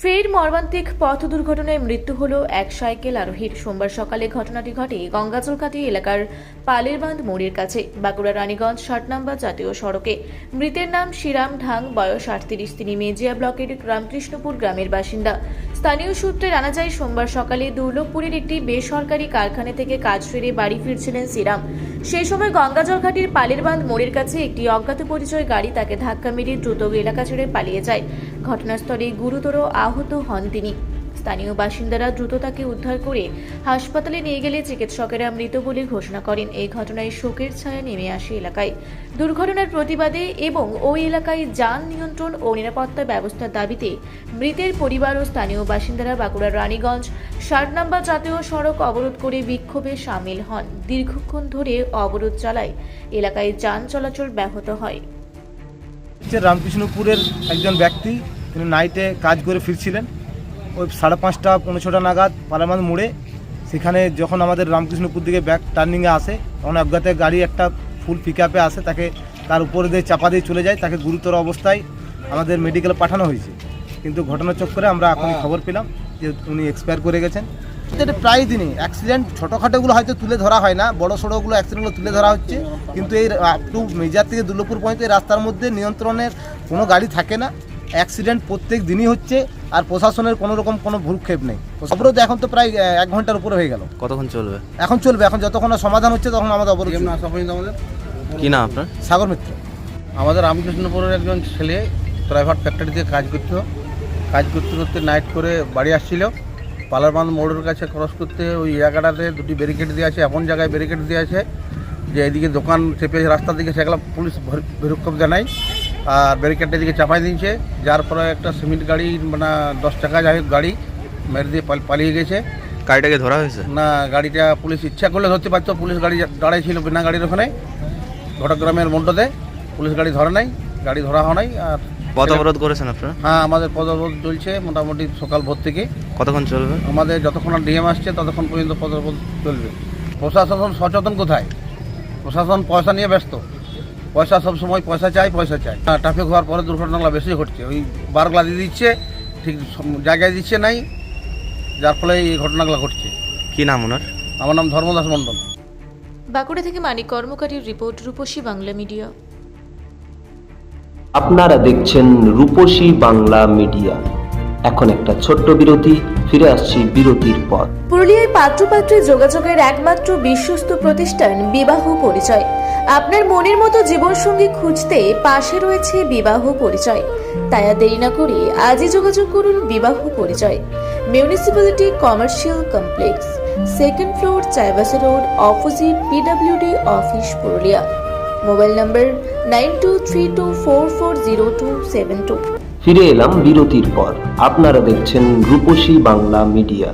ফের মর্মান্তিক পথ দুর্ঘটনায় মৃত্যু হলো এক সাইকেল আরোহীর। সোমবার সকালে ঘটনাটি ঘটে গঙ্গাজলঘাটি এলাকার পালেরবাঁধ মোড়ের কাছে, বাঁকুড়া রানীগঞ্জ ৬০ নম্বর জাতীয় সড়কে। মৃতের নাম শ্রীরাম ঢাং, বয়স ৩৮। তিনি মেজিয়া ব্লকের রামকৃষ্ণপুর গ্রামের বাসিন্দা। স্থানীয় সূত্রে জানা যায়, সোমবার সকালে দুর্লভপুরের একটি বেসরকারি কারখানা থেকে কাজ সেরে বাড়ি ফিরছিলেন শ্রীরাম। সেই সময় গঙ্গাজলঘাটির পালেরবাঁধ মোড়ের কাছে একটি অজ্ঞাত পরিচয় গাড়ি তাকে ধাক্কা মেরে দ্রুত এলাকা ছেড়ে পালিয়ে যায়। ঘটনাস্থলে গুরুতর আহত হন তিনি। স্থানীয় বাসিন্দারা দ্রুত তাকে উদ্ধার করে হাসপাতালে নিয়ে গেলে চিকিৎসকেরা মৃত বলে ঘোষণা করেন। এই ঘটনায় শোকের ছায়া নেমে আসে এলাকায়। দুর্ঘটনার প্রতিবাদে এবং ওই এলাকায় যান নিয়ন্ত্রণ ও নিরাপত্তা ব্যবস্থার দাবিতে মৃতের পরিবার ও স্থানীয় বাসিন্দারা বাঁকুড়ার রানীগঞ্জ ৬০ নম্বর জাতীয় সড়ক অবরোধ করে বিক্ষোভে সামিল হন। দীর্ঘক্ষণ ধরে অবরোধ চালায় এলাকায় যান চলাচল ব্যাহত হয়। রামকৃষ্ণপুরের একজন ব্যক্তি, তিনি নাইটে কাজ করে ফিরছিলেন। ওই 5:30 পৌনে 6টা নাগাদ পালেরবাঁধ মোড়ে, সেখানে যখন আমাদের রামকৃষ্ণপুর দিকে ব্যাক টার্নিংয়ে আসে, তখন অজ্ঞাত গাড়ি একটা ফুল পিকআপে আসে, তাকে তার উপরে দিয়ে চাপা দিয়ে চলে যায়। তাকে গুরুতর অবস্থায় আমাদের মেডিকেলে পাঠানো হয়েছে, কিন্তু ঘটনাচক্রে আমরা এখনই খবর পেলাম যে উনি এক্সপায়ার করে গেছেন। এটা প্রায় দিনই অ্যাক্সিডেন্ট, ছোটোখাটোগুলো হয়তো তুলে ধরা হয় না, বড় সড়োগুলো অ্যাক্সিডেন্টগুলো তুলে ধরা হচ্ছে। কিন্তু এই আপ টু মেজার থেকে দুর্লভপুর পর্যন্ত এই রাস্তার মধ্যে নিয়ন্ত্রণের কোনো গাড়ি থাকে না। অ্যাক্সিডেন্ট প্রত্যেক দিনই হচ্ছে, আর প্রশাসনের কোনো রকম কোনো ভ্রুক্ষেপ নেই। অবরোধ এখন তো প্রায় 1 ঘন্টার উপরে হয়ে গেল। কতক্ষণ চলবে? এখন চলবে, এখন যতক্ষণ না সমাধান হচ্ছে তখন আমাদের অবরোধ। কি না আপনার? সাগর মিত্র। আমাদের রামকৃষ্ণপুরের একজন ছেলে প্রাইভেট ফ্যাক্টরিতে কাজ করতে নাইট করে বাড়ি আসছিল। পালেরবাঁধ মোড়ের কাছে ক্রস করতে ওই জায়গাটাতে 2টি ব্যারিকেড দিয়ে আছে, এমন জায়গায় ব্যারিকেড দিয়ে আছে যে এদিকে দোকান চেপে রাস্তার দিকে, সেগুলো পুলিশ বিক্ষোভ জানায় আর ব্যারিকেডটা দিকে চাপাই দিয়েছে। যার পরে একটা সিমেন্ট গাড়ি, মানে 10 টাকা যাই হোক গাড়ি মেরে দিয়ে পালিয়ে গেছে। গাড়িটাকে ধরা হয়েছে না, গাড়িটা পুলিশ ইচ্ছা করলে ধরতে পারতো। পুলিশ গাড়ি দাঁড়াই ছিল বিনা গাড়ির ওখানে ঘটকগ্রামের মন্ডতে, পুলিশ গাড়ি ধরে নাই, গাড়ি ধরা হয় নাই। আর পথ অবরোধ করেছেন আপনারা? হ্যাঁ, আমাদের পথ অবরোধ চলছে মোটামুটি সকাল ভোর থেকে। কতক্ষণ চলবে? আমাদের যতক্ষণ ডিএম আসছে ততক্ষণ পর্যন্ত পথ অবরোধ চলবে। প্রশাসন সচেতন কোথায়? প্রশাসন পয়সা নিয়ে ব্যস্ত। পয়সা সব সময় পয়সা চাই। ট্রাফিক হওয়ার পরে দুর্ঘটনাগুলো বেশি ঘটছে। ওই বারগুলা দিয়ে দিচ্ছে, ঠিক জায়গায় দিচ্ছে নাই, যার ফলে এই ঘটনাগুলো ঘটছে। কি নাম ওনার? আমার নাম ধর্মদাস মণ্ডল। বাঁকুড়া থেকে মানিক কর্মকারীর রিপোর্ট, রূপসী বাংলা মিডিয়া। আপনারা দেখছেন রূপসী বাংলা মিডিয়া। এখন একটা ছোট্ট বিরতি, ফিরে আসছি বিরতির পর। পুরুলিয়ায় পাত্রপাত্রী যোগাযোগের একমাত্র বিশ্বস্ত প্রতিষ্ঠান বিবাহ পরিচয়। আপনার মনের মতো জীবনসঙ্গী খুঁজতে পাশে রয়েছে বিবাহ পরিচয়। তাই আর দেরি না করে আজই যোগাযোগ করুন বিবাহ পরিচয়। Municipality commercial complex, 2nd floor, Chaibasa road, opposite PWD office, Purulia. Mobile নম্বর 9232440272। ফিরে এলাম বিরতির পর। আপনারা দেখছেন রূপসী বাংলা মিডিয়া।